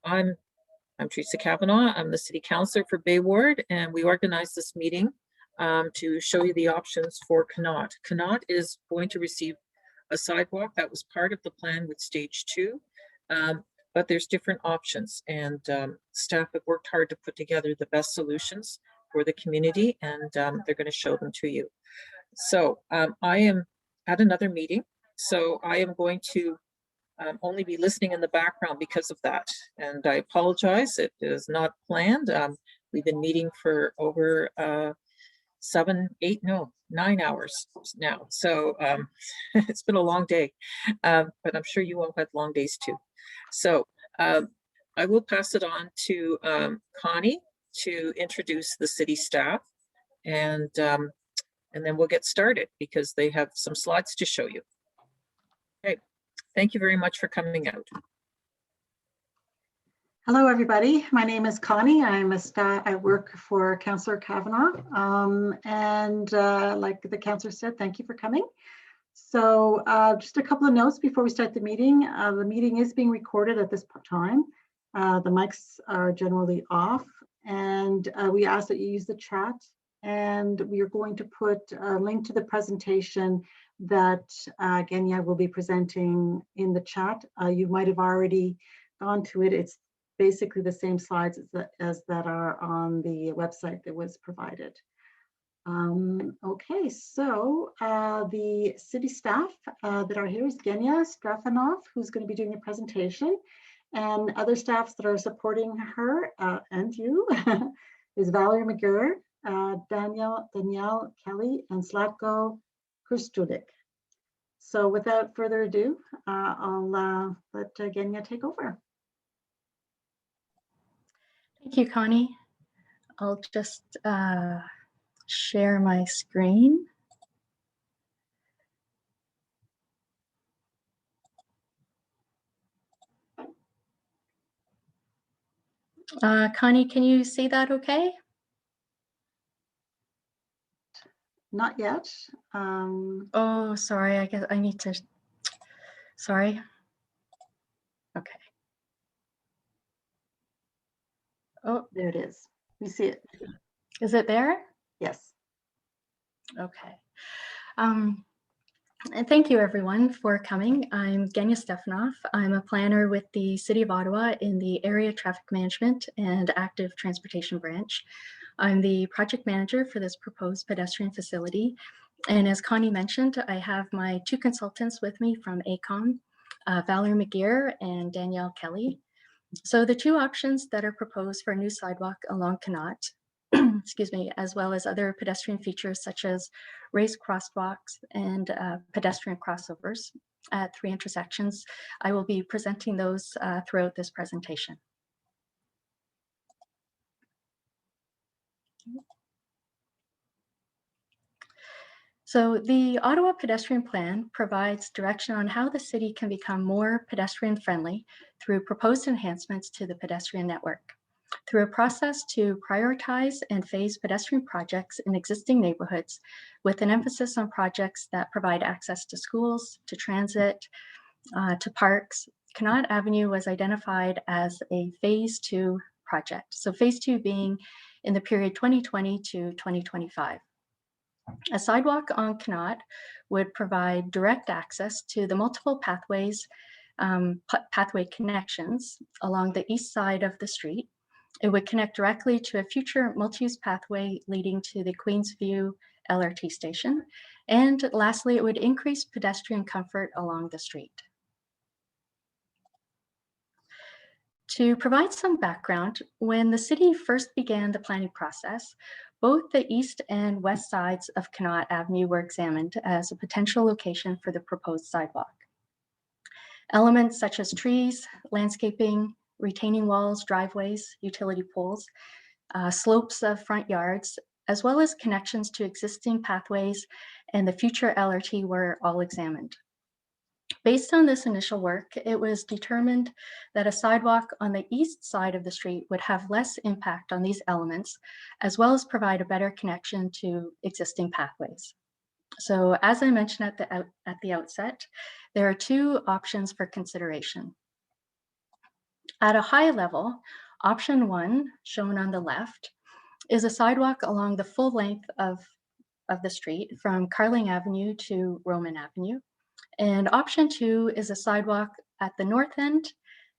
I'm Teresa Kavanaugh. I'm the City Councillor for Bay Ward, and we organized this meeting to show you the options for Connaught. Connaught is going to receive a sidewalk that was part of the plan with stage 2, but there's different options, and staff have worked hard to put together the best solutions for the community, and they're going to show them to you. So I am at another meeting, so I am going to only be listening in the background because of that. And I apologize, it is not planned. We've been meeting for over 9 hours now. So it's been a long day, but I'm sure you all had long days too. So I will pass it on to Connie to introduce the city staff, and then we'll get started because they have some slides to show you. Okay. Thank you very much for coming out. Hello, everybody. My name is Connie. I work for Councillor Kavanaugh. Like the councillor said, thank you for coming. So just a couple of notes before we start the meeting. The meeting is being recorded at this time. The mics are generally off, and we ask that you use the chat. And we are going to put a link to the presentation that Genya will be presenting in the chat. You might have already gone to it. It's basically the same slides as that are on the website that was provided. Okay, so the city staff that are here is Genya Strafanoff, who's going to be doing the presentation, and other staffs that are supporting her and you is Valerie McGurr, Danielle Kelly, and Slatko Krstudik. So without further ado, I'll let Genya take over. Thank you, Connie. I'll just share my screen. Connie, can you see that okay? Not yet. Oh, sorry, I guess I need to, sorry. Okay. Oh, there it is. We see it. Is it there? Yes. Okay. And thank you everyone for coming. I'm Genya Stefanoff. I'm a planner with the City of Ottawa in the Area Traffic Management and Active Transportation Branch. I'm the project manager for this proposed pedestrian facility. And as Connie mentioned, I have my 2 consultants with me from AECOM, Valerie McGurr and Danielle Kelly. So the 2 options that are proposed for a new sidewalk along Connaught, excuse me, as well as other pedestrian features such as raised crosswalks and pedestrian crossovers at 3 intersections. I will be presenting those throughout this presentation. So the Ottawa Pedestrian Plan provides direction on how the city can become more pedestrian friendly through proposed enhancements to the pedestrian network, through a process to prioritize and phase pedestrian projects in existing neighborhoods with an emphasis on projects that provide access to schools, to transit, to parks. Connaught Avenue was identified as a phase 2 project. So phase 2 being in the period 2020 to 2025. A sidewalk on Connaught would provide direct access to the multiple pathways, pathway connections along the east side of the street. It would connect directly to a future multi-use pathway leading to the Queensview LRT station. And lastly, it would increase pedestrian comfort along the street. To provide some background, when the city first began the planning process, both the east and west sides of Connaught Avenue were examined as a potential location for the proposed sidewalk. Elements such as trees, landscaping, retaining walls, driveways, utility poles, slopes of front yards, as well as connections to existing pathways and the future LRT were all examined. Based on this initial work, it was determined that a sidewalk on the east side of the street would have less impact on these elements, as well as provide a better connection to existing pathways. So as I mentioned at the outset, there are 2 options for consideration. At a high level, option 1, shown on the left, is a sidewalk along the full length of the street from Carling Avenue to Roman Avenue. And option 2 is a sidewalk at the north end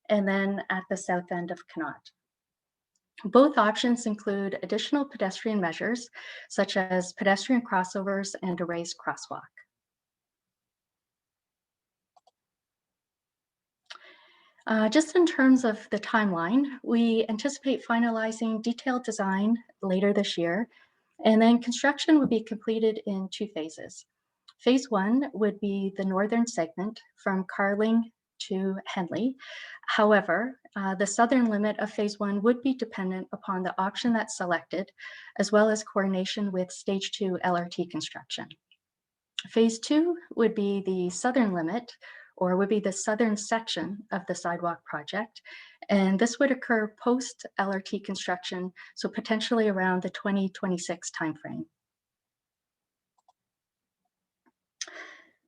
and then at the south end of Connaught. Both options include additional pedestrian measures, such as pedestrian crossovers and a raised crosswalk. Just in terms of the timeline, we anticipate finalizing detailed design later this year, and then construction would be completed in 2 phases. Phase 1 would be the northern segment from Carling to Henley. However, the southern limit of phase 1 would be dependent upon the option that's selected, as well as coordination with stage 2 LRT construction. Phase 2 would be the southern limit, or would be the southern section of the sidewalk project. And this would occur post LRT construction, so potentially around the 2026 timeframe.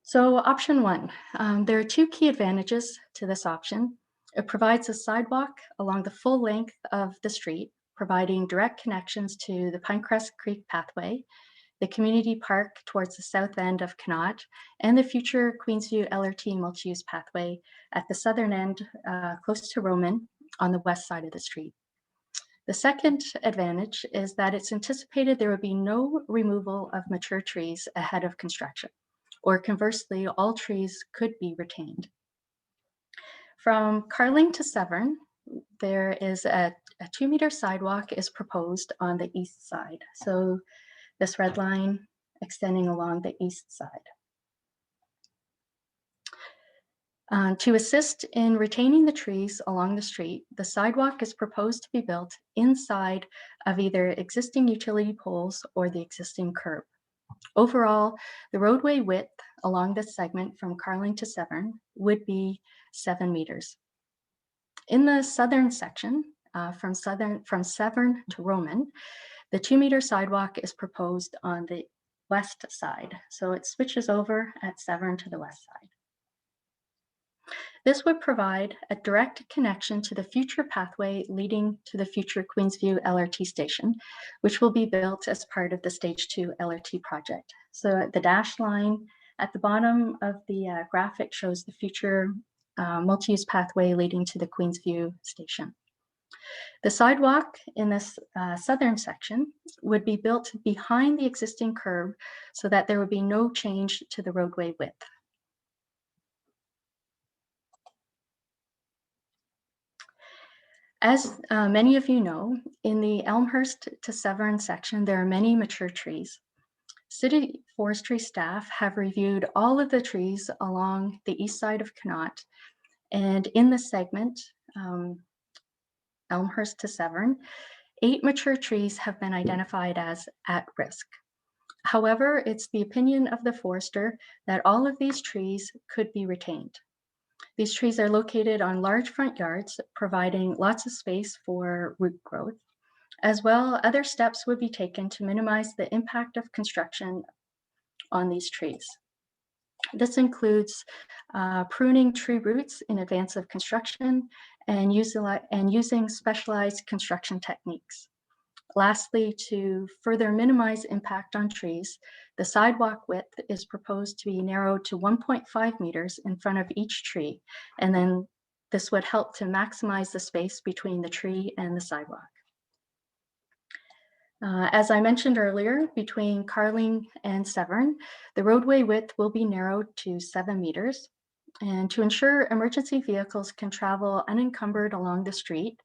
So option 1, there are 2 key advantages to this option. It provides a sidewalk along the full length of the street, providing direct connections to the Pinecrest Creek pathway, the community park towards the south end of Connaught, and the future Queensview LRT multi-use pathway at the southern end, close to Roman, on the west side of the street. The second advantage is that it's anticipated there would be no removal of mature trees ahead of construction, or conversely, all trees could be retained. From Carling to Severn, there is a 2-meter sidewalk is proposed on the east side. So this red line extending along the east side. To assist in retaining the trees along the street, the sidewalk is proposed to be built inside of either existing utility poles or the existing curb. Overall, the roadway width along this segment from Carling to Severn would be 7 meters. In the southern section, from Severn to Roman, the 2-meter sidewalk is proposed on the west side. So it switches over at Severn to the west side. This would provide a direct connection to the future pathway leading to the future Queensview LRT station, which will be built as part of the Stage 2 LRT project. So the dashed line at the bottom of the graphic shows the future multi-use pathway leading to the Queensview station. The sidewalk in this southern section would be built behind the existing curb so that there would be no change to the roadway width. As many of you know, in the Elmhurst to Severn section, there are many mature trees. City forestry staff have reviewed all of the trees along the east side of Connaught, and in this segment, Elmhurst to Severn, 8 mature trees have been identified as at risk. However, it's the opinion of the forester that all of these trees could be retained. These trees are located on large front yards, providing lots of space for root growth. As well, other steps would be taken to minimize the impact of construction on these trees. This includes pruning tree roots in advance of construction and using specialized construction techniques. Lastly, to further minimize impact on trees, the sidewalk width is proposed to be narrowed to 1.5 meters in front of each tree, and then this would help to maximize the space between the tree and the sidewalk. As I mentioned earlier, between Carling and Severn, the roadway width will be narrowed to 7 meters. And to ensure emergency vehicles can travel unencumbered along the street,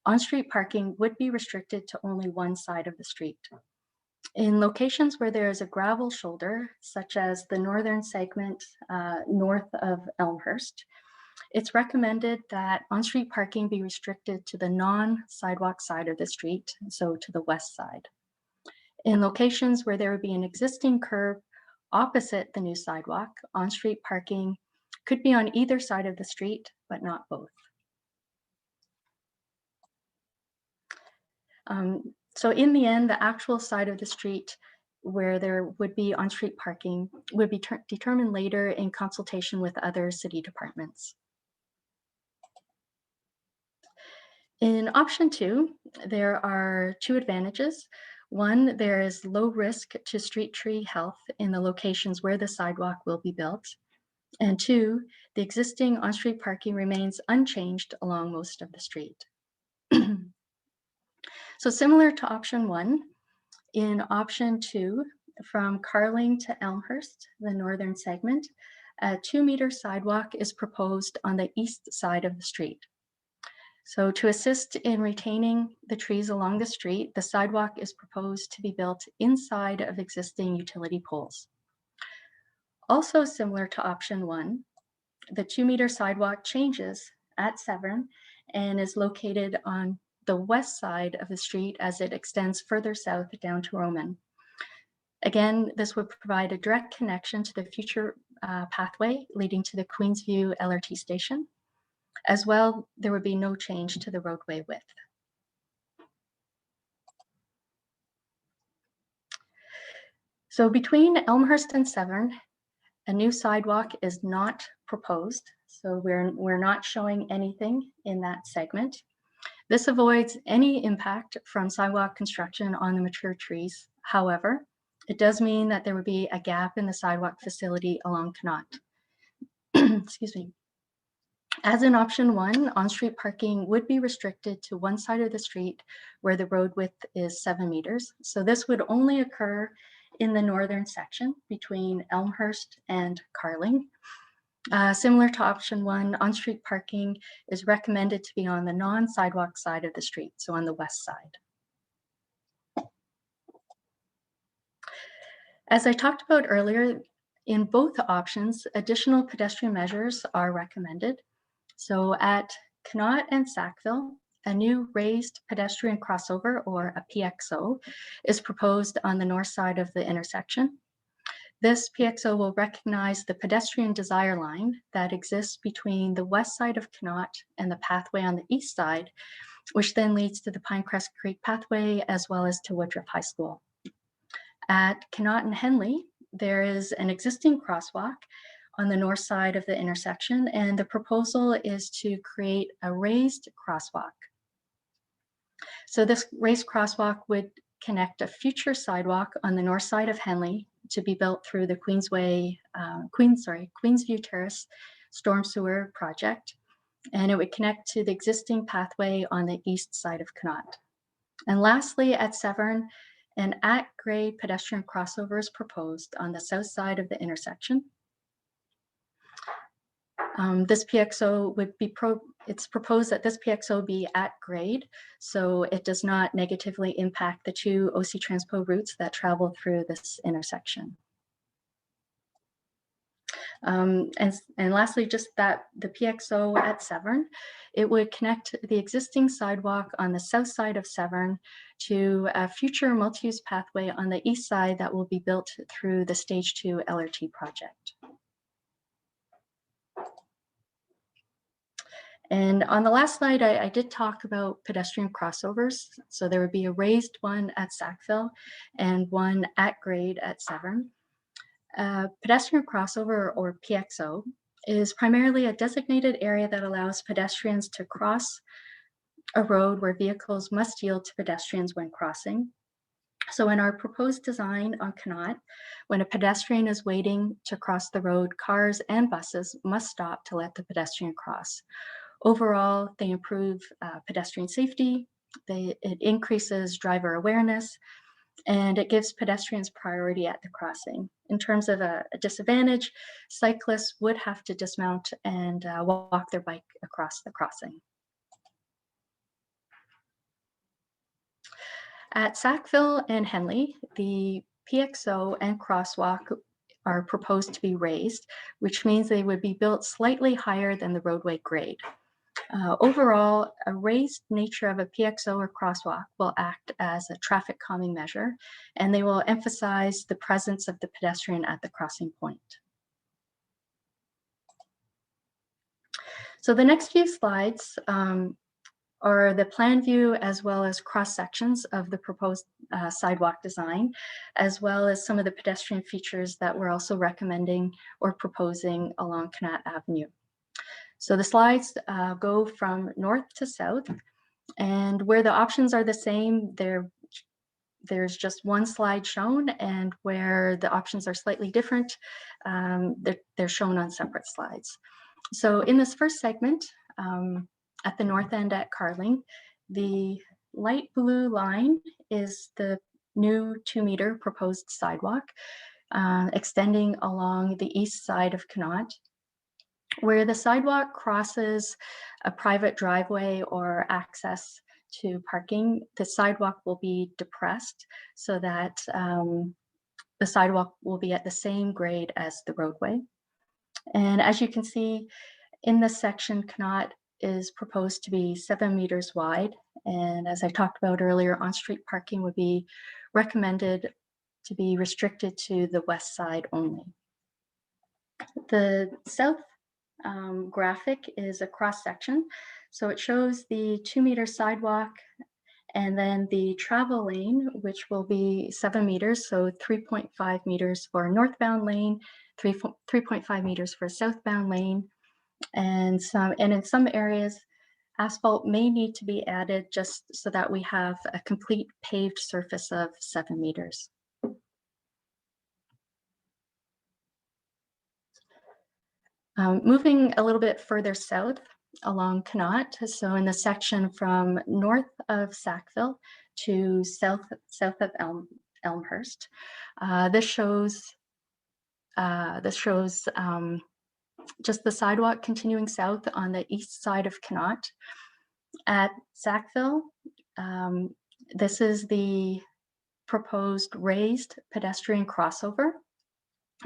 on-street parking would be restricted to only one side of the street. In locations where there is a gravel shoulder, such as the northern segment north of Elmhurst, it's recommended that on-street parking be restricted to the non-sidewalk side of the street, so to the west side. In locations where there would be an existing curb opposite the new sidewalk, on-street parking could be on either side of the street, but not both. So in the end, the actual side of the street where there would be on-street parking would be determined later in consultation with other city departments. In option 2, there are 2 advantages. One, there is low risk to street tree health in the locations where the sidewalk will be built. And 2, the existing on-street parking remains unchanged along most of the street. So similar to option 1, in option 2, from Carling to Elmhurst, the northern segment, a 2-meter sidewalk is proposed on the east side of the street. So to assist in retaining the trees along the street, the sidewalk is proposed to be built inside of existing utility poles. Also similar to option 1, the 2-meter sidewalk changes at Severn and is located on the west side of the street as it extends further south down to Roman. Again, this would provide a direct connection to the future pathway leading to the Queensview LRT station. As well, there would be no change to the roadway width. So between Elmhurst and Severn, a new sidewalk is not proposed. So we're not showing anything in that segment. This avoids any impact from sidewalk construction on the mature trees. However, it does mean that there would be a gap in the sidewalk facility along Connaught. Excuse me. As in option 1, on-street parking would be restricted to one side of the street where the road width is 7 meters. So this would only occur in the northern section between Elmhurst and Carling. Similar to option 1, on-street parking is recommended to be on the non-sidewalk side of the street, so on the west side. As I talked about earlier, in both options, additional pedestrian measures are recommended. So at Connaught and Sackville, a new raised pedestrian crossover, or a PXO, is proposed on the north side of the intersection. This PXO will recognize the pedestrian desire line that exists between the west side of Connaught and the pathway on the east side, which then leads to the Pinecrest Creek pathway as well as to Woodruff High School. At Connaught and Henley, there is an existing crosswalk on the north side of the intersection, and the proposal is to create a raised crosswalk. So this raised crosswalk would connect a future sidewalk on the north side of Henley to be built through the Queensview Terrace Storm Sewer Project, and it would connect to the existing pathway on the east side of Connaught. And lastly, at Severn, an at-grade pedestrian crossover is proposed on the south side of the intersection. This PXO would be it's proposed that this PXO be at grade, so it does not negatively impact the 2 OC Transpo routes that travel through this intersection. And lastly, just that the PXO at Severn, it would connect the existing sidewalk on the south side of Severn to a future multi-use pathway on the east side that will be built through the Stage 2 LRT project. And on the last slide, I did talk about pedestrian crossovers. So there would be a raised one at Sackville and one at grade at Severn. Pedestrian crossover, or PXO, is primarily a designated area that allows pedestrians to cross a road where vehicles must yield to pedestrians when crossing. So in our proposed design on Connaught, when a pedestrian is waiting to cross the road, cars and buses must stop to let the pedestrian cross. Overall, they improve pedestrian safety, it increases driver awareness, and it gives pedestrians priority at the crossing. In terms of a disadvantage, cyclists would have to dismount and walk their bike across the crossing. At Sackville and Henley, the PXO and crosswalk are proposed to be raised, which means they would be built slightly higher than the roadway grade. Overall, a raised nature of a PXO or crosswalk will act as a traffic calming measure, and they will emphasize the presence of the pedestrian at the crossing point. So the next few slides are the plan view as well as cross sections of the proposed sidewalk design, as well as some of the pedestrian features that we're also recommending or proposing along Connaught Avenue. So the slides go from north to south, And where the options are the same, there's just one slide shown, and where the options are slightly different, they're shown on separate slides. So in this first segment, at the north end at Carling, the light blue line is the new 2-meter proposed sidewalk extending along the east side of Connaught. Where the sidewalk crosses a private driveway or access to parking, the sidewalk will be depressed so that the sidewalk will be at the same grade as the roadway. And as you can see, in this section, Connaught is proposed to be 7 meters wide. And as I talked about earlier, on-street parking would be recommended to be restricted to the west side only. The south graphic is a cross section. So it shows the 2-meter sidewalk and then the travel lane, which will be 7 meters. So 3.5 meters for a northbound lane, 3.5 meters for a southbound lane. And in some areas, asphalt may need to be added just so that we have a complete paved surface of 7 meters. Moving a little bit further south along Connaught, so in the section from north of Sackville to south of Elmhurst, this shows just the sidewalk continuing south on the east side of Connaught. At Sackville, this is the proposed raised pedestrian crossover,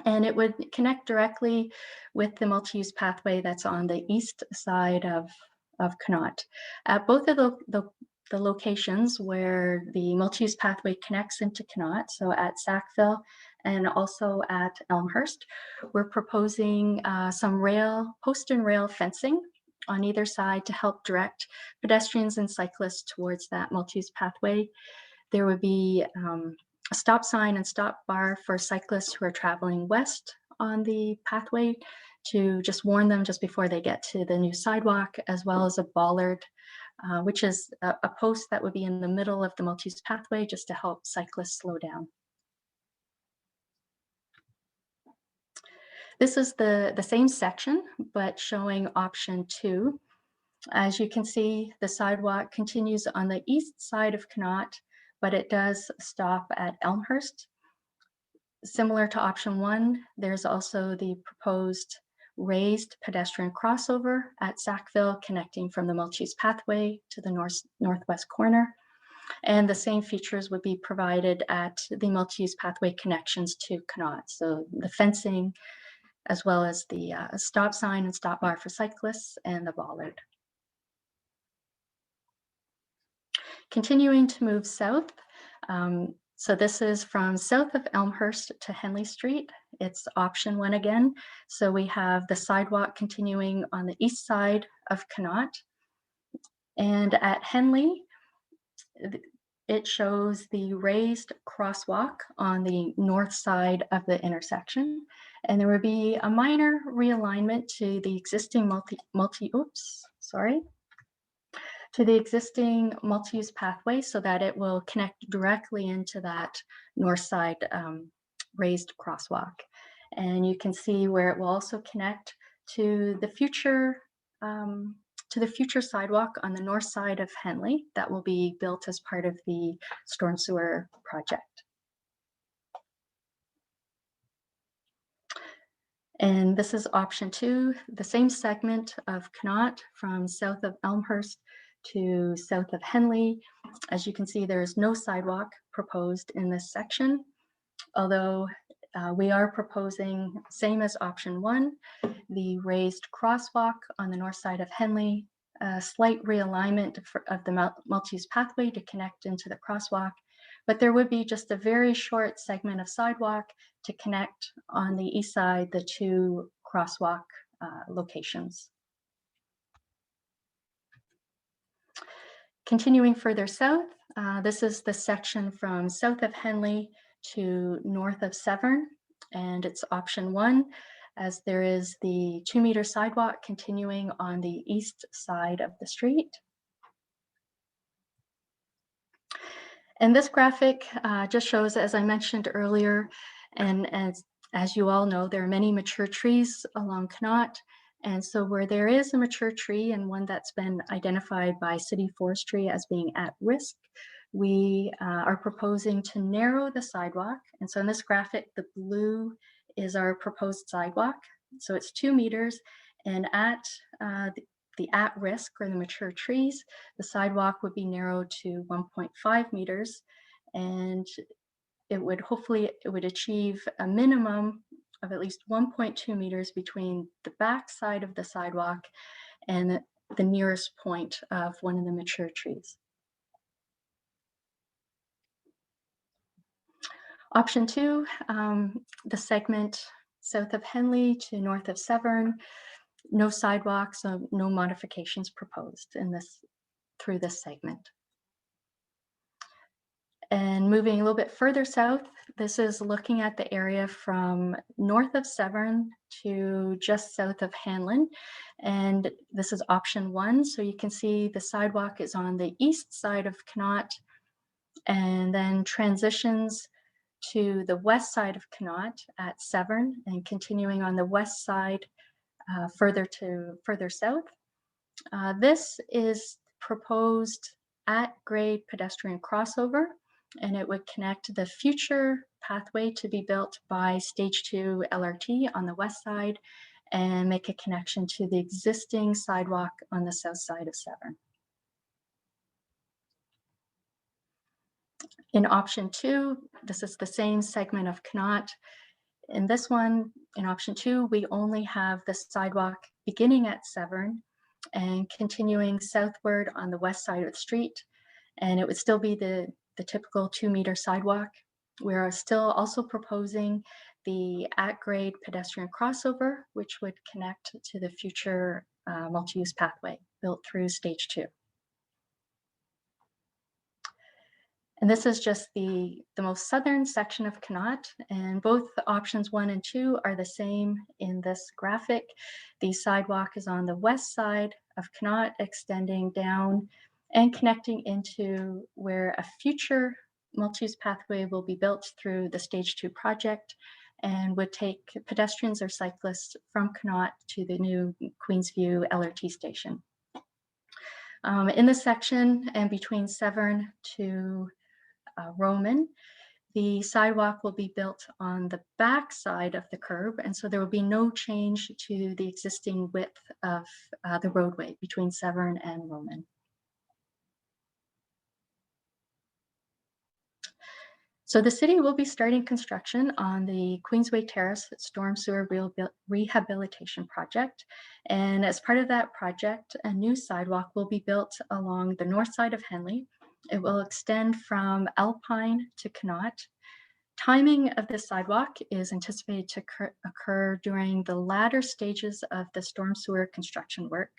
and it would connect directly with the multi-use pathway that's on the east side of Connaught. At both of the locations where the multi-use pathway connects into Connaught, so at Sackville and also at Elmhurst, we're proposing some post and rail fencing on either side to help direct pedestrians and cyclists towards that multi-use pathway. There would be a stop sign and stop bar for cyclists who are traveling west on the pathway to just warn them just before they get to the new sidewalk, as well as a bollard, which is a post that would be in the middle of the multi-use pathway just to help cyclists slow down. This is the same section, but showing option 2. As you can see, the sidewalk continues on the east side of Connaught, but it does stop at Elmhurst. Similar to option 1, there's also the proposed raised pedestrian crossover at Sackville, connecting from the multi-use pathway to the northwest corner. And the same features would be provided at the multi-use pathway connections to Connaught. So the fencing, as well as the stop sign and stop bar for cyclists and the bollard. Continuing to move south, so this is from south of Elmhurst to Henley Street. It's option 1 again. So we have the sidewalk continuing on the east side of Connaught. And at Henley, it shows the raised crosswalk on the north side of the intersection. And there would be a minor realignment to the existing to the existing multi-use pathway so that it will connect directly into that north side raised crosswalk. And you can see where it will also connect to the future sidewalk on the north side of Henley that will be built as part of the storm sewer project. And this is option 2, the same segment of Connaught from south of Elmhurst to south of Henley. As you can see, there is no sidewalk proposed in this section, although we are proposing, same as option 1, the raised crosswalk on the north side of Henley, a slight realignment of the multi-use pathway to connect into the crosswalk, but there would be just a very short segment of sidewalk to connect on the east side, the 2 crosswalk locations. Continuing further south, this is the section from south of Henley to north of Severn, and it's option 1, as there is the 2-meter sidewalk continuing on the east side of the street. And this graphic just shows, as I mentioned earlier, and as you all know, there are many mature trees along Connaught. And so where there is a mature tree and one that's been identified by city forestry as being at risk, we are proposing to narrow the sidewalk. And so in this graphic, the blue is our proposed sidewalk. So it's 2 meters, and at the at-risk or the mature trees, the sidewalk would be narrowed to 1.5 meters, and it would achieve a minimum of at least 1.2 meters between the back side of the sidewalk and the nearest point of one of the mature trees. Option 2, the segment south of Henley to north of Severn, no sidewalks, so no modifications proposed through this segment. And moving a little bit further south, this is looking at the area from north of Severn to just south of Henley. And this is option 1. So you can see the sidewalk is on the east side of Connaught and then transitions to the west side of Connaught at Severn and continuing on the west side further south. This is proposed at-grade pedestrian crossover, and it would connect the future pathway to be built by Stage 2 LRT on the west side and make a connection to the existing sidewalk on the south side of Severn. In option 2, this is the same segment of Connaught. In this one, in option 2, we only have the sidewalk beginning at Severn and continuing southward on the west side of the street. And it would still be the typical 2-meter sidewalk. We're still also proposing the at-grade pedestrian crossover, which would connect to the future multi-use pathway built through Stage 2. And this is just the most southern section of Connaught, and both options 1 and 2 are the same in this graphic. The sidewalk is on the west side of Connaught, extending down and connecting into where a future multi-use pathway will be built through the Stage 2 project and would take pedestrians or cyclists from Connaught to the new Queensview LRT station. In this section and between Severn to Roman, the sidewalk will be built on the back side of the curb, and so there will be no change to the existing width of the roadway between Severn and Roman. So the city will be starting construction on the Queensway Terrace Storm Sewer Rehabilitation Project. And as part of that project, a new sidewalk will be built along the north side of Henley. It will extend from Alpine to Connaught. Timing of this sidewalk is anticipated to occur during the latter stages of the storm sewer construction work.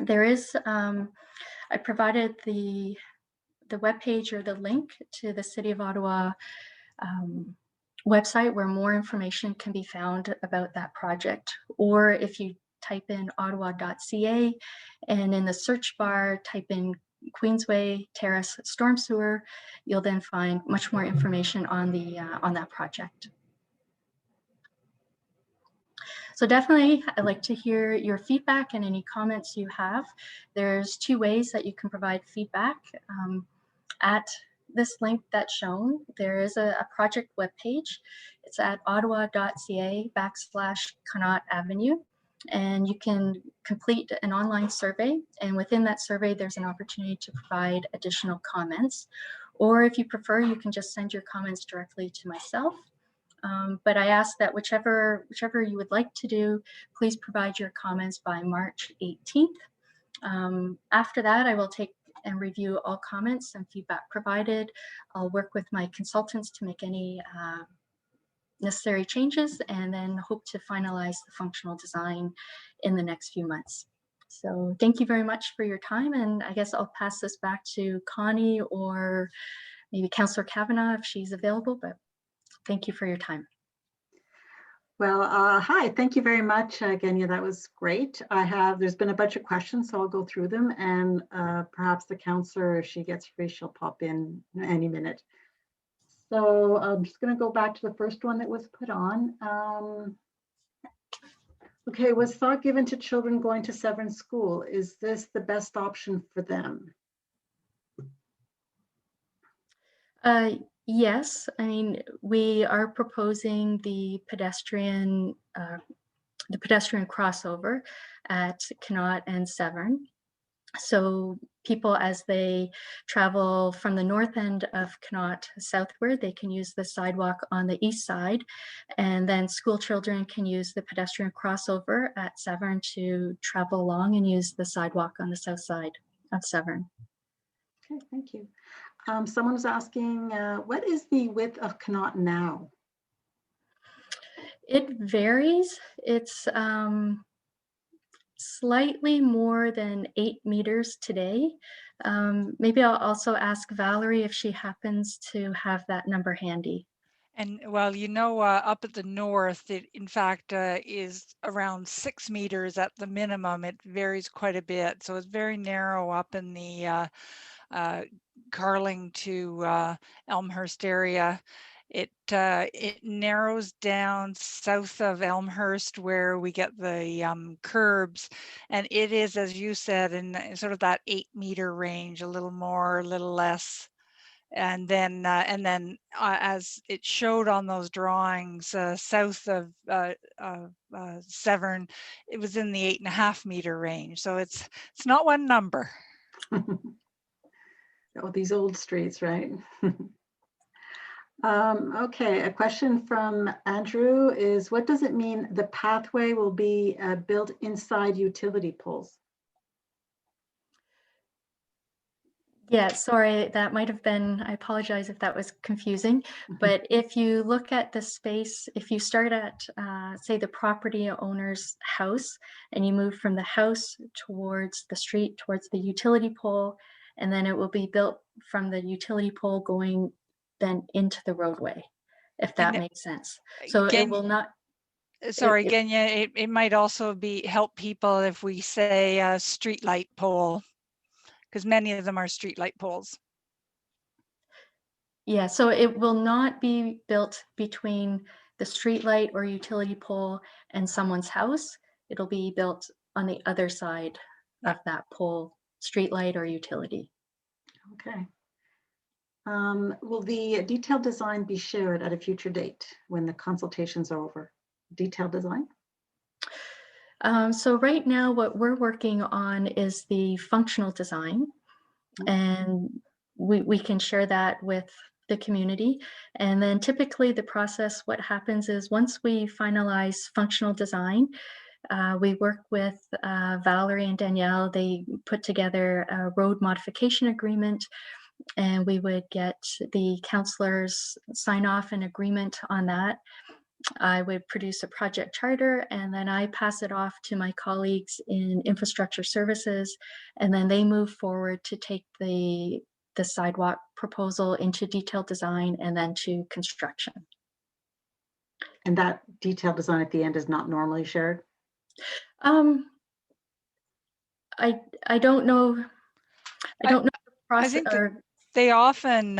There is, I provided the webpage or the link to the City of Ottawa website where more information can be found about that project. Or if you type in ottawa.ca and in the search bar type in Queensway Terrace Storm Sewer, you'll then find much more information on that project. So definitely, I'd like to hear your feedback and any comments you have. There's 2 ways that you can provide feedback. At this link that's shown, there is a project webpage. It's at ottawa.ca/Connaught Avenue. And you can complete an online survey. And within that survey, there's an opportunity to provide additional comments. Or if you prefer, you can just send your comments directly to myself. But I ask that whichever you would like to do, please provide your comments by March 18th. After that, I will take and review all comments and feedback provided. I'll work with my consultants to make any necessary changes and then hope to finalize the functional design in the next few months. So thank you very much for your time, and I guess I'll pass this back to Connie or maybe Councillor Kavanagh if she's available, but thank you for your time. Well, hi, thank you very much, Genya. That was great. There's been a bunch of questions, so I'll go through them, and perhaps the counselor, if she gets free, she'll pop in any minute. So I'm just going to go back to the first one that was put on. Okay, was thought given to children going to Severn School? Is this the best option for them? Yes, I mean, we are proposing the pedestrian crossover at Connaught and Severn. So people, as they travel from the north end of Connaught southward, they can use the sidewalk on the east side, and then school children can use the pedestrian crossover at Severn to travel along and use the sidewalk on the south side of Severn. Okay, thank you. Someone was asking, what is the width of Connaught now? It varies. It's slightly more than 8 meters today. Maybe I'll also ask Valerie if she happens to have that number handy. And well, up at the north, it in fact is around 6 meters at the minimum. It varies quite a bit. So it's very narrow up in the Carling to Elmhurst area. It narrows down south of Elmhurst where we get the curbs, and it is, as you said, in sort of that 8 meter range, a little more, a little less. And then as it showed on those drawings, south of Severn, it was in the 8.5 meter range. So it's not one number. Oh, these old streets, right? Okay, a question from Andrew is, what does it mean the pathway will be built inside utility poles? Yeah, sorry, that might have been, I apologize if that was confusing, but if you look at the space, if you start at, say, the property owner's house, and you move from the house towards the street, towards the utility pole, and then it will be built from the utility pole going then into the roadway, if that makes sense. So it will not. Sorry, Genya, it might also help people if we say a street light pole, because many of them are street light poles. Yeah, so it will not be built between the street light or utility pole and someone's house. It'll be built on the other side of that pole, street light or utility. Okay. Will the detailed design be shared at a future date when the consultations are over? Detailed design? So right now, what we're working on is the functional design, and we can share that with the community. And then typically the process, what happens is once we finalize functional design, we work with Valerie and Danielle. They put together a road modification agreement, and we would get the councillors sign off an agreement on that. I would produce a project charter, and then I pass it off to my colleagues in infrastructure services, and then they move forward to take the sidewalk proposal into detailed design and then to construction. And that detailed design at the end is not normally shared? I don't know. I don't know the process. I think they often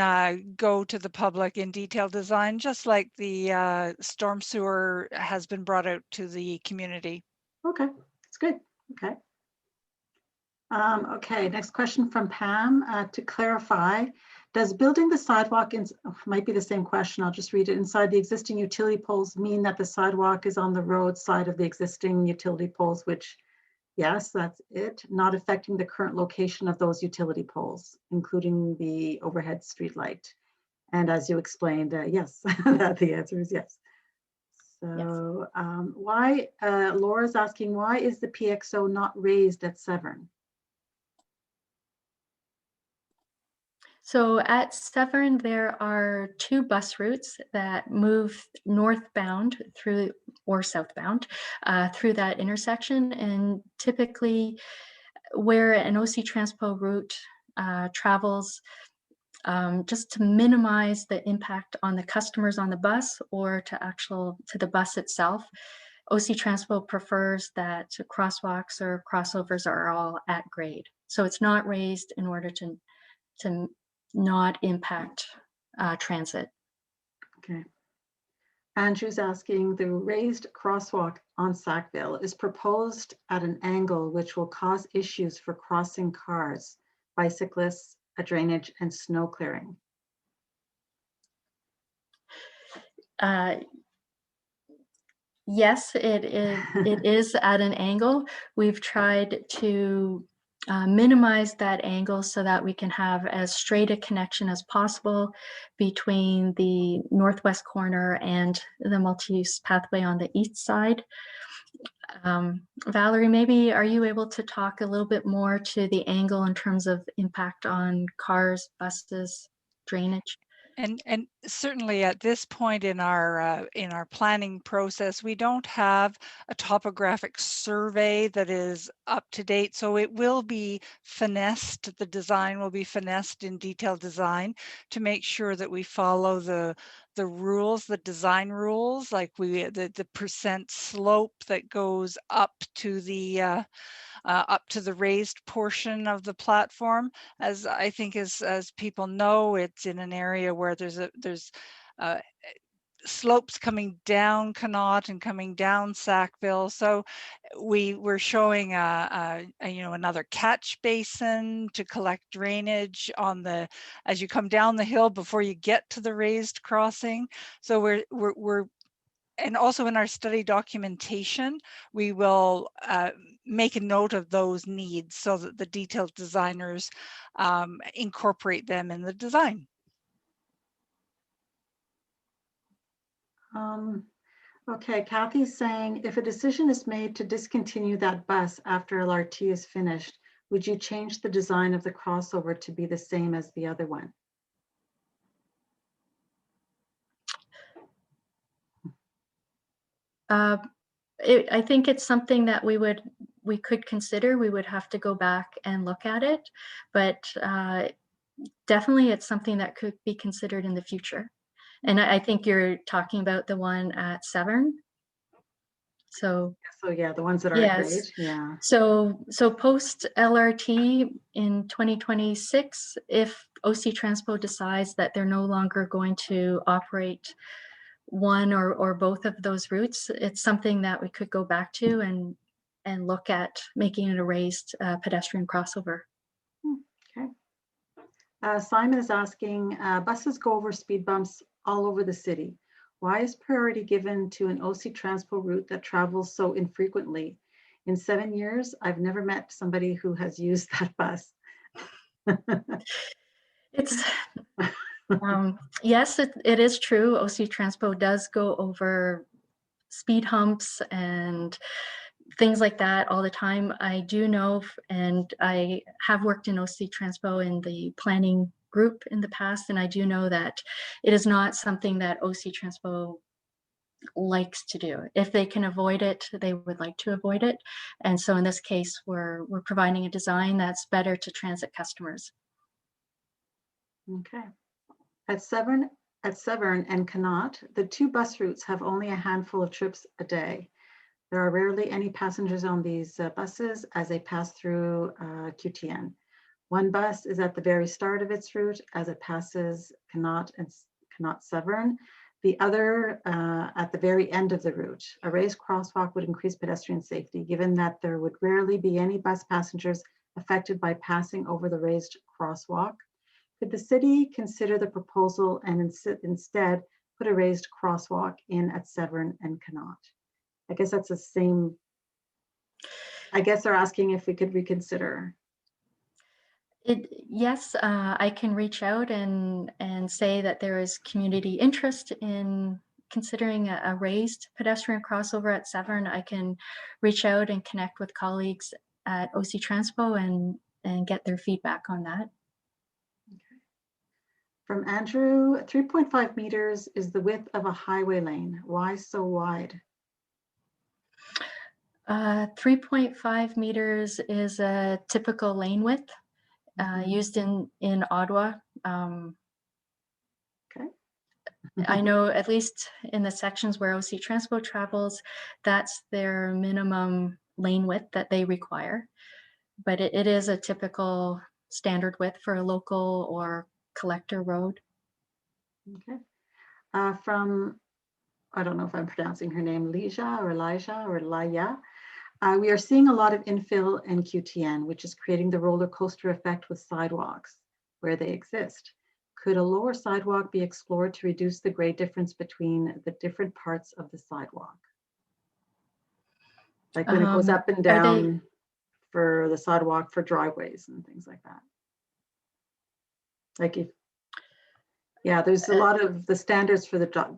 go to the public in detailed design, just like the storm sewer has been brought out to the community. Okay, that's good. Okay. Okay, next question from Pam. To clarify, does building the sidewalk might be the same question, I'll just read it, inside the existing utility poles mean that the sidewalk is on the road side of the existing utility poles, which, yes, that's it, not affecting the current location of those utility poles, including the overhead street light? And as you explained, yes, the answer is yes. So yes. Laura's asking, why is the PXO not raised at Severn? So at Severn, there are 2 bus routes that move northbound through or southbound through that intersection. And typically where an OC Transpo route travels, just to minimize the impact on the customers on the bus or to the bus itself. OC Transpo prefers that crosswalks or crossovers are all at grade. So it's not raised in order to not impact transit. Okay. Andrew's asking, the raised crosswalk on Sackville is proposed at an angle which will cause issues for crossing cars, bicyclists, a drainage, and snow clearing. Yes, it is at an angle. We've tried to minimize that angle so that we can have as straight a connection as possible between the northwest corner and the multi-use pathway on the east side. Valerie, maybe are you able to talk a little bit more to the angle in terms of impact on cars, buses, drainage? And certainly at this point in our planning process, we don't have a topographic survey that is up to date. So it will be finessed. The design will be finessed in detailed design to make sure that we follow the rules, the design rules, like the percent slope that goes up to the raised portion of the platform. As I think as people know, it's in an area where there's slopes coming down Connaught and coming down Sackville. So we're showing another catch basin to collect drainage as you come down the hill before you get to the raised crossing. So we're and also in our study documentation, we will make a note of those needs so that the detailed designers incorporate them in the design. Okay, Kathy's saying, if a decision is made to discontinue that bus after LRT is finished, would you change the design of the crossover to be the same as the other one? I think it's something that we could consider. We would have to go back and look at it, but definitely it's something that could be considered in the future. And I think you're talking about the one at Severn. So yeah, the ones that are yes. great. Yeah. So post LRT in 2026, if OC Transpo decides that they're no longer going to operate one or both of those routes, it's something that we could go back to and look at making it a raised pedestrian crossover. Okay. Simon is asking, buses go over speed bumps all over the city. Why is priority given to an OC Transpo route that travels so infrequently? In 7 years, I've never met somebody who has used that bus. It's yes, it is true. OC Transpo does go over speed humps and things like that all the time. I do know, and I have worked in OC Transpo in the planning group in the past, and I do know that it is not something that OC Transpo likes to do. If they can avoid it, they would like to avoid it. And so in this case, we're providing a design that's better to transit customers. Okay. At Severn and Connaught, the two bus routes have only a handful of trips a day. There are rarely any passengers on these buses as they pass through QTN. One bus is at the very start of its route as it passes Connaught and Connaught Severn. The other at the very end of the route. A raised crosswalk would increase pedestrian safety, given that there would rarely be any bus passengers affected by passing over the raised crosswalk. Could the city consider the proposal and instead put a raised crosswalk in at Severn and Connaught? I guess that's the same. I guess they're asking if we could reconsider. Yes, I can reach out and say that there is community interest in considering a raised pedestrian crossover at Severn. I can reach out and connect with colleagues at OC Transpo and get their feedback on that. Okay. From Andrew, 3.5 meters is the width of a highway lane. Why so wide? 3.5 meters is a typical lane width used in Ottawa. Okay. I know at least in the sections where OC Transpo travels, that's their minimum lane width that they require. But it is a typical standard width for a local or collector road. Okay. From, I don't know if I'm pronouncing her name, Elijah or Laya. We are seeing a lot of infill and QTN, which is creating the roller coaster effect with sidewalks where they exist. Could a lower sidewalk be explored to reduce the grade difference between the different parts of the sidewalk? Like when it goes up and down for the sidewalk for driveways and things like that. Like if, yeah, there's a lot of the standards for the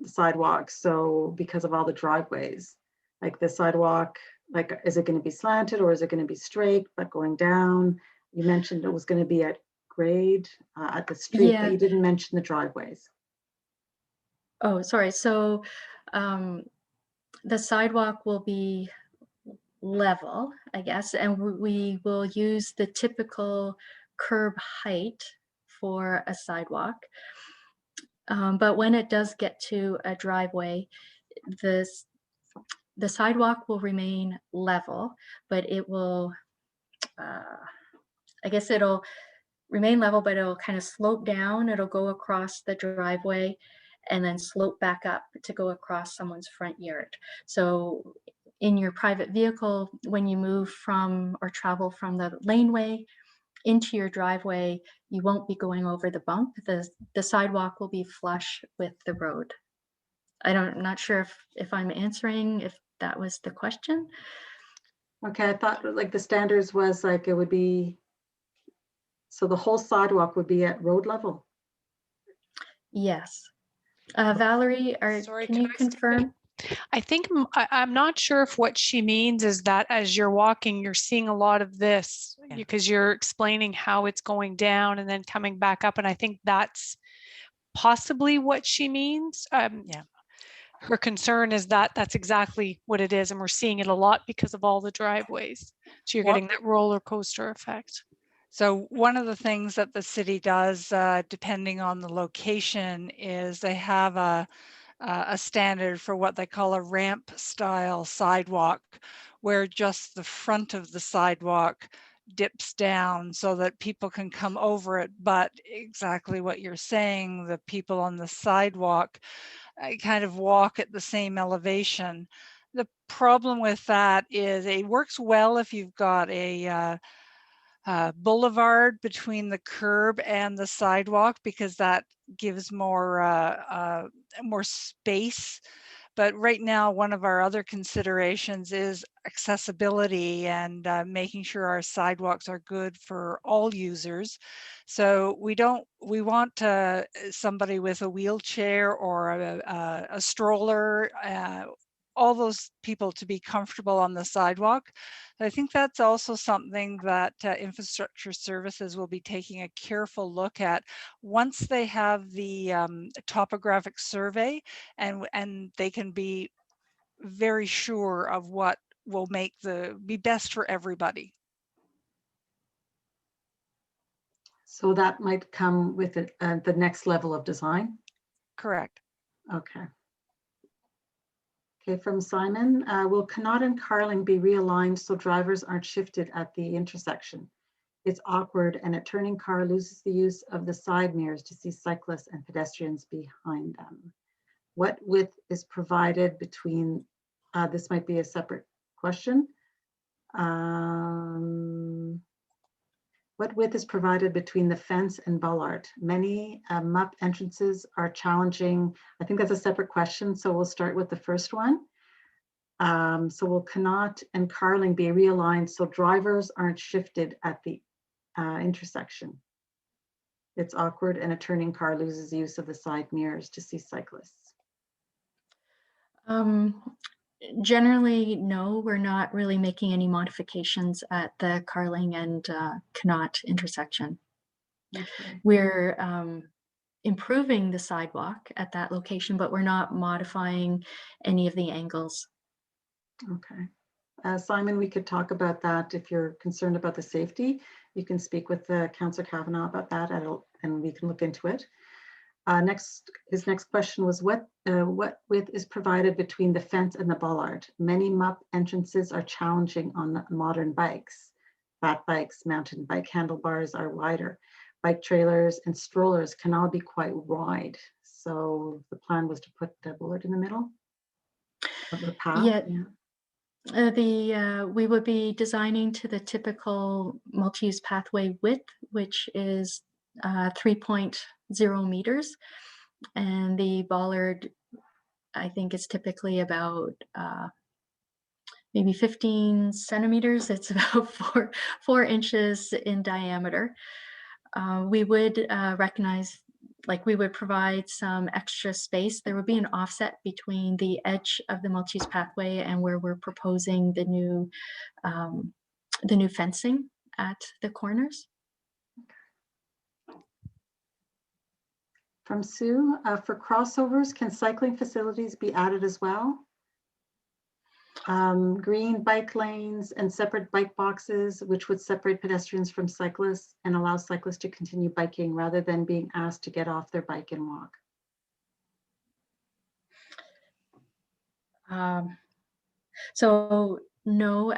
sidewalks. So because of all the driveways, like the sidewalk, like, is it going to be slanted or is it going to be straight, but going down? You mentioned it was going to be at grade at the street, but you didn't mention the driveways. Oh, sorry. So the sidewalk will be level, I guess, and we will use the typical curb height for a sidewalk. But when it does get to a driveway, the sidewalk will remain level, but it will, I guess it'll remain level, but it'll kind of slope down. It'll go across the driveway and then slope back up to go across someone's front yard. So in your private vehicle, when you move from or travel from the laneway into your driveway, you won't be going over the bump. The sidewalk will be flush with the road. I'm not sure if I'm answering, if that was the question. Okay, I thought like the standards was like it would be, so the whole sidewalk would be at road level. Yes. Valerie, can you confirm? I think I'm not sure if what she means is that as you're walking, you're seeing a lot of this because you're explaining how it's going down and then coming back up. And I think that's possibly what she means. Yeah. Her concern is that that's exactly what it is. And we're seeing it a lot because of all the driveways. So you're getting that roller coaster effect. So one of the things that the city does, depending on the location, is they have a standard for what they call a ramp style sidewalk, where just the front of the sidewalk dips down so that people can come over it. But exactly what you're saying, the people on the sidewalk kind of walk at the same elevation. The problem with that is it works well if you've got a boulevard between the curb and the sidewalk, because that gives more space. But right now, one of our other considerations is accessibility and making sure our sidewalks are good for all users. So we want somebody with a wheelchair or a stroller, all those people to be comfortable on the sidewalk. I think that's also something that infrastructure services will be taking a careful look at once they have the topographic survey, and they can be very sure of what will be best for everybody. So that might come with the next level of design? Correct. Okay. Okay, from Simon, will Connaught and Carling be realigned so drivers aren't shifted at the intersection? It's awkward and a turning car loses the use of the side mirrors to see cyclists and pedestrians behind them. What width is provided between, this might be a separate question. What width is provided between the fence and bollard? Many MUP entrances are challenging. I think that's a separate question, so we'll start with the first one. So will Connaught and Carling be realigned so drivers aren't shifted at the intersection? It's awkward and a turning car loses use of the side mirrors to see cyclists. Generally, no, we're not really making any modifications at the Carling and Connaught intersection. Okay. We're improving the sidewalk at that location, but we're not modifying any of the angles. Okay. Simon, we could talk about that if you're concerned about the safety. you can speak with Councillor Kavanagh about that, and we can look into it. His next question was, what width is provided between the fence and the bollard? Many MUP entrances are challenging on modern bikes. Fat bikes, mountain bike handlebars are wider. Bike trailers and strollers can all be quite wide. So the plan was to put the bollard in the middle of the path. Yeah. We would be designing to the typical multi-use pathway width, which is 3.0 meters. And the bollard, I think, is typically about maybe 15 centimeters. It's about four inches in diameter. We would recognize, like, we would provide some extra space. There would be an offset between the edge of the multi-use pathway and where we're proposing the new fencing at the corners. From Sue, for crossovers, can cycling facilities be added as well? Green bike lanes and separate bike boxes, which would separate pedestrians from cyclists and allow cyclists to continue biking rather than being asked to get off their bike and walk. So no,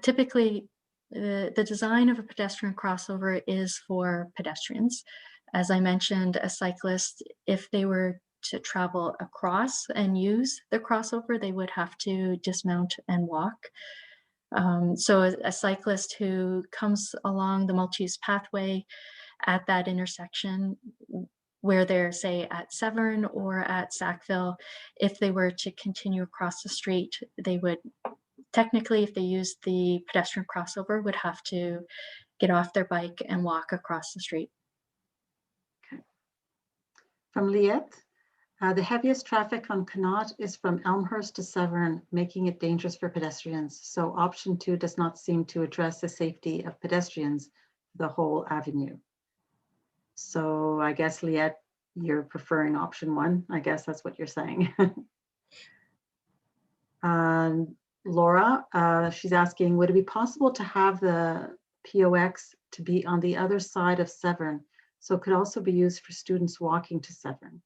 typically the design of a pedestrian crossover is for pedestrians. As I mentioned, a cyclist, if they were to travel across and use the crossover, they would have to dismount and walk. So a cyclist who comes along the multi-use pathway at that intersection, where they're, say, at Severn or at Sackville, if they were to continue across the street, they would technically, if they used the pedestrian crossover, would have to get off their bike and walk across the street. Okay. From Liette, the heaviest traffic on Connaught is from Elmhurst to Severn, making it dangerous for pedestrians. So option 2 does not seem to address the safety of pedestrians the whole avenue. So I guess, Liette, you're preferring option 1. I guess that's what you're saying. Laura, she's asking, would it be possible to have the POX to be on the other side of Severn, so it could also be used for students walking to Severn?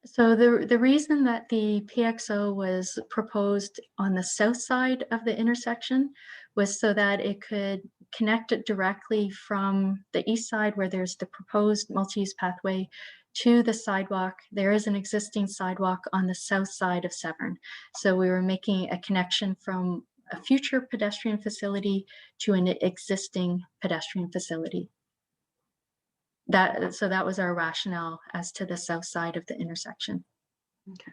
So the reason that the PXO was proposed on the south side of the intersection was so that it could connect it directly from the east side, where there's the proposed multi-use pathway, to the sidewalk. There is an existing sidewalk on the south side of Severn. So we were making a connection from a future pedestrian facility to an existing pedestrian facility. So that was our rationale as to the south side of the intersection. Okay.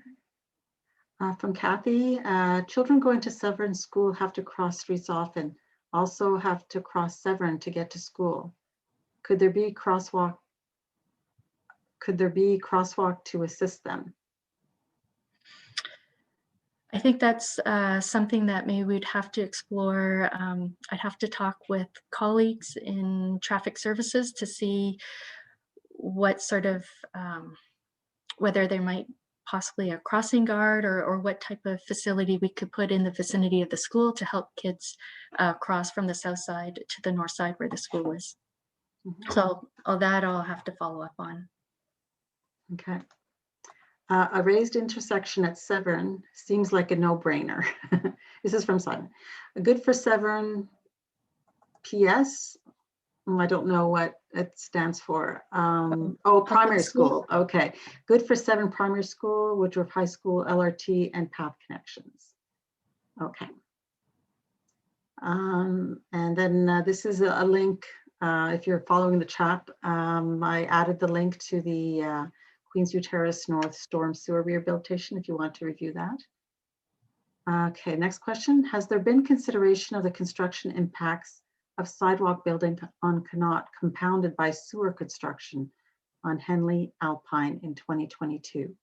From Kathy, children going to Severn school have to cross streets often, also have to cross Severn to get to school. Could there be crosswalk to assist them? I think that's something that maybe we'd have to explore. I'd have to talk with colleagues in traffic services to see what sort of, whether there might possibly a crossing guard or what type of facility we could put in the vicinity of the school to help kids cross from the south side to the north side where the school is. Mm-hmm. So all that I'll have to follow up on. Okay. A raised intersection at Severn seems like a no-brainer. This is from Simon. Good for Severn PS. I don't know what it stands for. Primary school. Okay. Good for Severn Primary School, Woodruff High School, LRT, and path connections. Okay. And then this is a link. If you're following the chat, I added the link to the Queensview Terrace North Storm Sewer Rehabilitation if you want to review that. Okay, next question. Has there been consideration of the construction impacts of sidewalk building on Connaught compounded by sewer construction on Henley Alpine in 2022?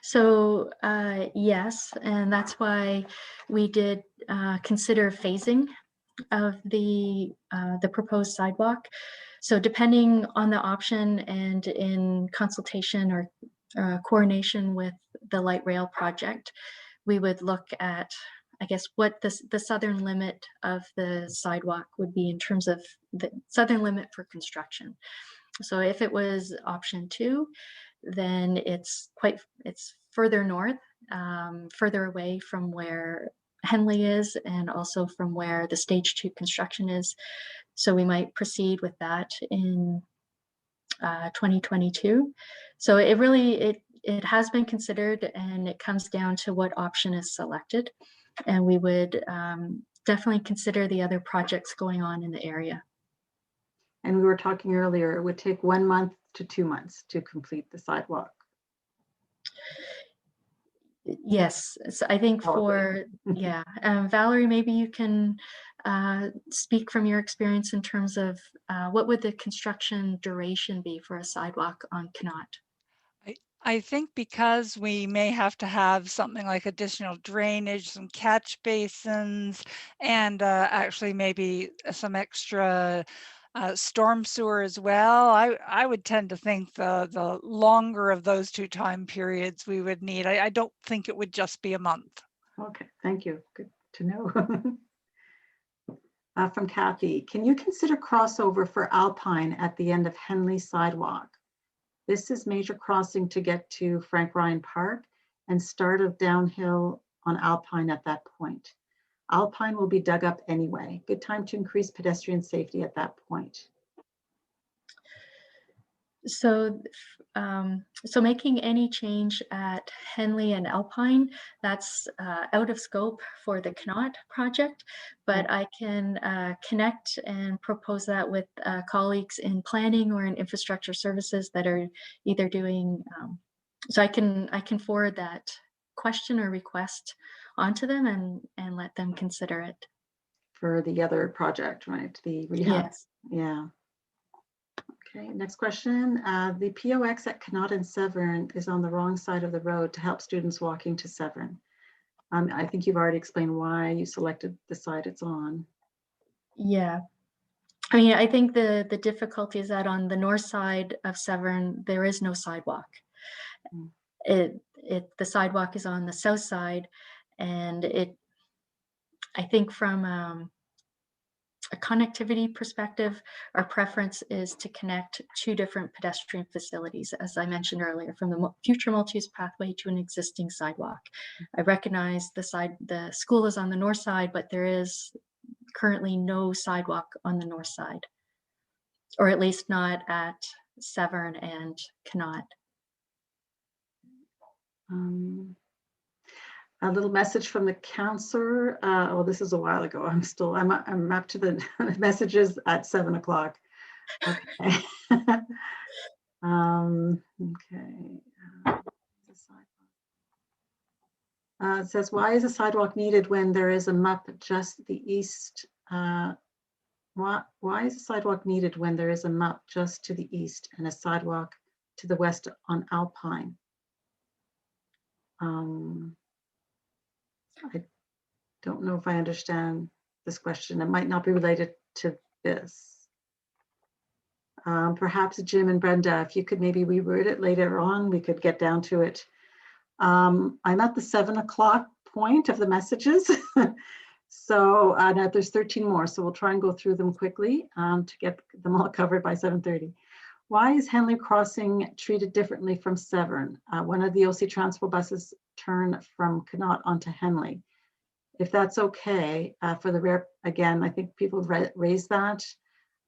So yes, and that's why we did consider phasing of the proposed sidewalk. So depending on the option and in consultation or coordination with the light rail project, we would look at, I guess, what the southern limit of the sidewalk would be in terms of the southern limit for construction. So if it was option 2, then it's further north, further away from where Henley is, and also from where the stage 2 construction is. So we might proceed with that in 2022. So it has been considered, and it comes down to what option is selected. And we would definitely consider the other projects going on in the area. And we were talking earlier, it would take 1 month to 2 months to complete the sidewalk. Yes, so I think Probably. yeah, Valerie, maybe you can speak from your experience in terms of what would the construction duration be for a sidewalk on Connaught? I think because we may have to have something like additional drainage, some catch basins, and actually maybe some extra storm sewer as well. I would tend to think the longer of those 2 time periods we would need. I don't think it would just be a month. Okay, thank you. Good to know. From Kathy, can you consider crossover for Alpine at the end of Henley Sidewalk? This is major crossing to get to Frank Ryan Park and start of downhill on Alpine at that point. Alpine will be dug up anyway. Good time to increase pedestrian safety at that point. So, so making any change at Henley and Alpine, that's out of scope for the Connaught project, but I can connect and propose that with colleagues in planning or in infrastructure services that are either doing, so I can forward that question or request onto them and let them consider it. For the other project, right? The rehab. Yes. Yeah. Okay, next question. The POX at Connaught and Severn is on the wrong side of the road to help students walking to Severn. I think you've already explained why you selected the side it's on. Yeah. I mean, I think the difficulty is that on the north side of Severn, there is no sidewalk. The sidewalk is on the south side, and I think from a connectivity perspective, our preference is to connect 2 different pedestrian facilities, as I mentioned earlier, from the future multi-use pathway to an existing sidewalk. I recognize the school is on the north side, but there is currently no sidewalk on the north side, or at least not at Severn and Connaught. A little message from the counselor. Oh, this is a while ago. I'm up to the messages at 7 o'clock. Okay. Okay. It says, why is a sidewalk needed when there is a MUP just the east? Why is a sidewalk needed when there is a MUP just to the east and a sidewalk to the west on Alpine? I don't know if I understand this question. It might not be related to this. Perhaps Jim and Brenda, if you could maybe reword it later on, we could get down to it. I'm at the 7 o'clock point of the messages. So now there's 13 more, so we'll try and go through them quickly to get them all covered by 7:30. Why is Henley Crossing treated differently from Severn? One of the OC Transpo buses turn from Connaught onto Henley. If that's okay, for the rare, again, I think people raised that.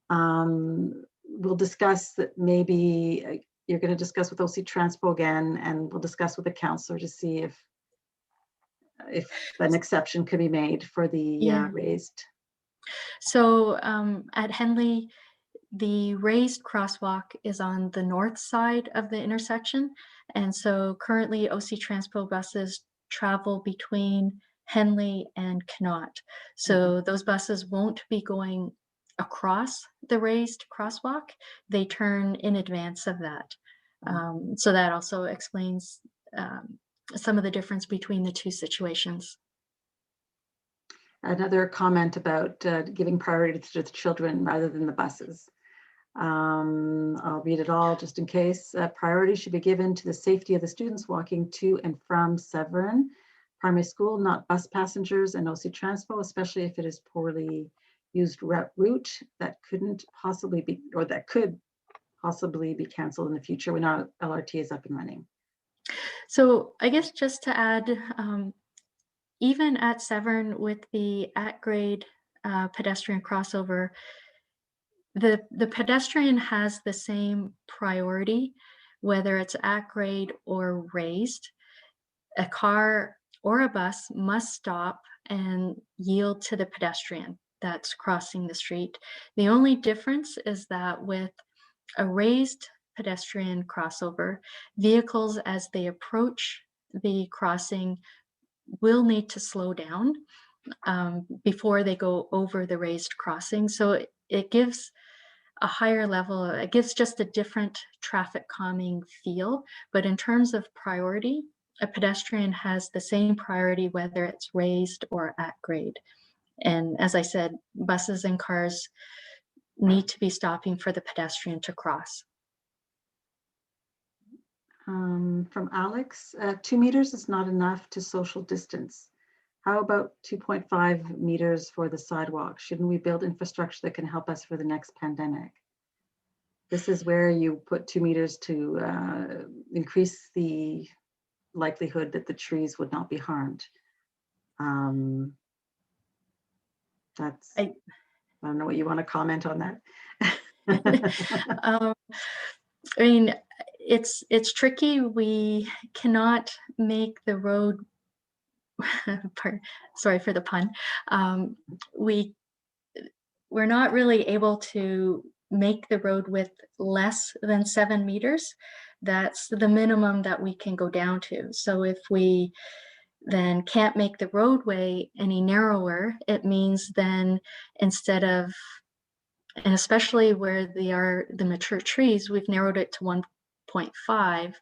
We'll discuss that. Maybe you're going to discuss with OC Transpo again, and we'll discuss with the counselor to see if an exception could be made for the raised. So at Henley, the raised crosswalk is on the north side of the intersection. And so currently OC Transpo buses travel between Henley and Connaught. So those buses won't be going across the raised crosswalk. They turn in advance of that. So that also explains some of the difference between the 2 situations. Another comment about giving priority to the children rather than the buses. I'll read it all just in case. Priority should be given to the safety of the students walking to and from Severn Primary School, not bus passengers and OC Transpo, especially if it is poorly used route that couldn't possibly be, or that could possibly be canceled in the future when our LRT is up and running. So I guess just to add, even at Severn with the at-grade pedestrian crossover, the pedestrian has the same priority, whether it's at grade or raised. A car or a bus must stop and yield to the pedestrian that's crossing the street. The only difference is that with a raised pedestrian crossover, vehicles as they approach the crossing will need to slow down before they go over the raised crossing. So it gives a higher level, it gives just a different traffic calming feel. But in terms of priority, a pedestrian has the same priority whether it's raised or at grade. And as I said, buses and cars need to be stopping for the pedestrian to cross. From Alex, 2 meters is not enough to social distance. How about 2.5 meters for the sidewalk? Shouldn't we build infrastructure that can help us for the next pandemic? This is where you put 2 meters to increase the likelihood that the trees would not be harmed. I don't know what you want to comment on that. I mean, it's tricky. We cannot make the road, sorry for the pun. We're not really able to make the road width less than 7 meters. That's the minimum that we can go down to. So if we then can't make the roadway any narrower, it means then instead of, and especially where they are the mature trees, we've narrowed it to 1.5.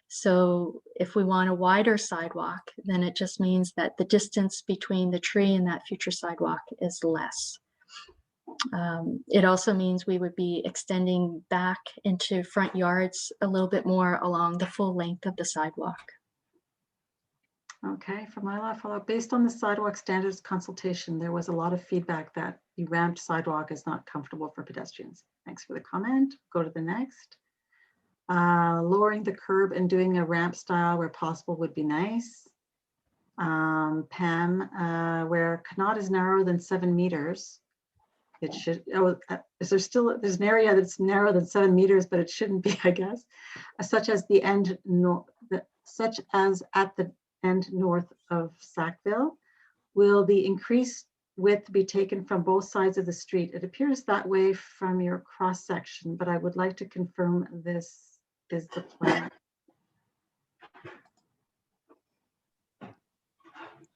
So if we want a wider sidewalk, then it just means that the distance between the tree and that future sidewalk is less. It also means we would be extending back into front yards a little bit more along the full length of the sidewalk. Okay, for my last follow-up, based on the sidewalk standards consultation, there was a lot of feedback that the ramped sidewalk is not comfortable for pedestrians. Thanks for the comment. Go to the next. Lowering the curb and doing a ramp style where possible would be nice. Pam, where Connaught is narrower than 7 meters, it should, there's an area that's narrower than 7 meters, but it shouldn't be, I guess, such as at the end north of Sackville. Will the increased width be taken from both sides of the street? It appears that way from your cross section, but I would like to confirm this is the plan.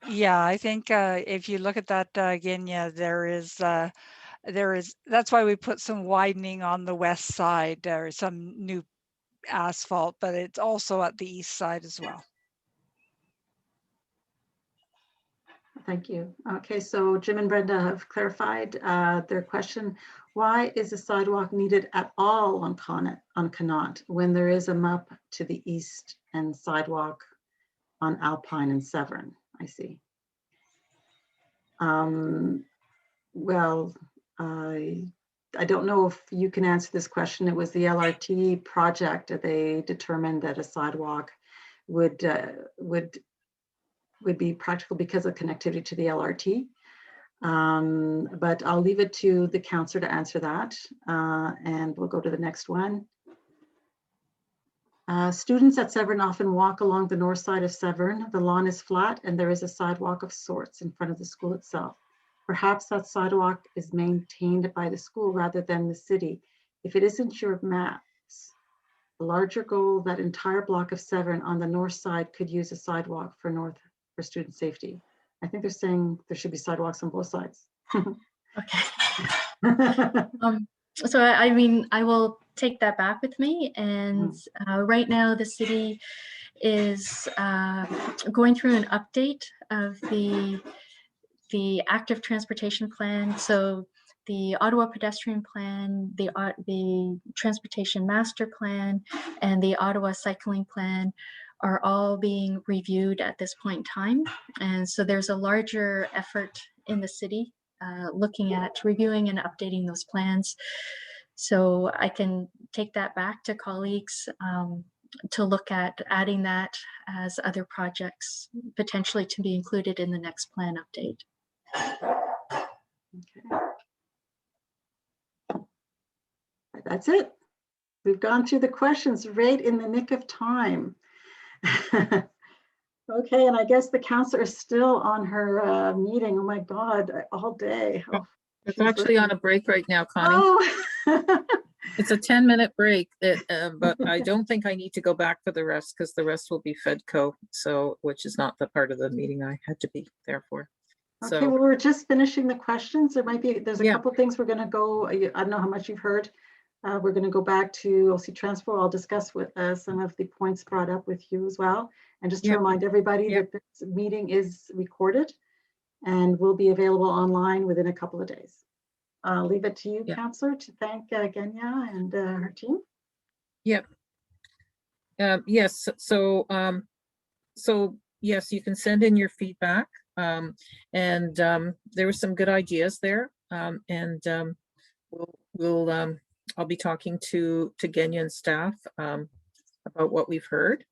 Yeah, I think if you look at that again, yeah, there is, that's why we put some widening on the west side or some new asphalt, but it's also at the east side as well. Thank you. Okay, so Jim and Brenda have clarified their question. Why is a sidewalk needed at all on Connaught when there is a MUP to the east and sidewalk on Alpine and Severn? I see. Well, I don't know if you can answer this question. It was the LRT project. They determined that a sidewalk would be practical because of connectivity to the LRT. But I'll leave it to the councillor to answer that. And we'll go to the next one. Students at Severn often walk along the north side of Severn. The lawn is flat and there is a sidewalk of sorts in front of the school itself. Perhaps that sidewalk is maintained by the school rather than the city. If it isn't your maps, a larger goal, that entire block of Severn on the north side could use a sidewalk for student safety. I think they're saying there should be sidewalks on both sides. Okay. So I mean, I will take that back with me. And right now the city is going through an update of the active transportation plan. So the Ottawa Pedestrian Plan, the Transportation Master Plan, and the Ottawa Cycling Plan are all being reviewed at this point in time. And so there's a larger effort in the city looking at reviewing and updating those plans. So I can take that back to colleagues to look at adding that as other projects potentially to be included in the next plan update. Okay. That's it. We've gone through the questions right in the nick of time. Okay, and I guess the counselor is still on her meeting. Oh my God, all day. Oh, It's actually on a break right now, Connie. oh. It's a 10-minute break, but I don't think I need to go back for the rest because the rest will be FedCo, so which is not the part of the meeting I had to be there for. Okay, So well, we're just finishing the questions. There's a Yeah. couple of things we're going to go. I don't know how much you've heard. We're going to go back to OC Transport. I'll discuss with some of the points brought up with you as well. And just to Yeah. remind everybody Yeah. that this meeting is recorded and will be available online within a couple of days. I'll leave it to you, Yeah. Councillor, to thank Genya and her team. Yes. So yes, you can send in your feedback, and there were some good ideas there, I'll be talking to Genya and staff about what we've heard,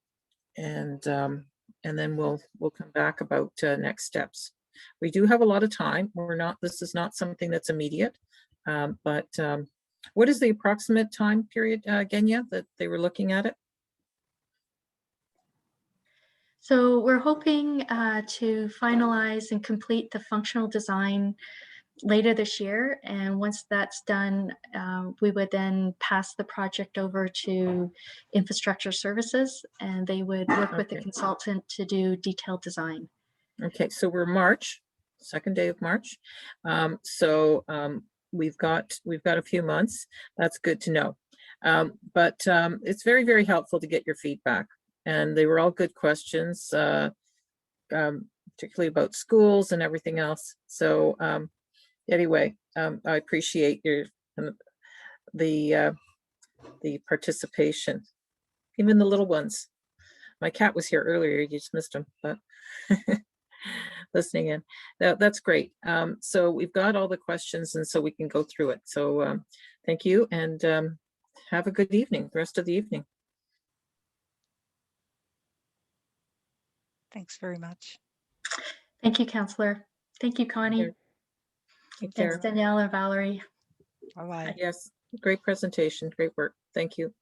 and then we'll come back about next steps. We do have a lot of time. This is not something that's immediate, but what is the approximate time period, Genya, that they were looking at it? So we're hoping to finalize and complete the functional design later this year. And once that's done, we would then pass the project over to infrastructure services, and they would work with the Okay. consultant to do detailed design. Okay, so we're March, second day of March. We've got a few months. That's good to know. But it's very, very helpful to get your feedback. And they were all good questions, particularly about schools and everything else. So anyway, I appreciate the participation, even the little ones. My cat was here earlier, you just missed him, but listening in. That's great. So we've got all the questions, and so we can go through it. So thank you, and have a good evening, the rest of the evening. Thanks very much. Thank you, Councillor. Thank you, Connie. Take Thanks, care. Danielle and Valerie. Bye-bye. Yes, great presentation, great work. Thank you.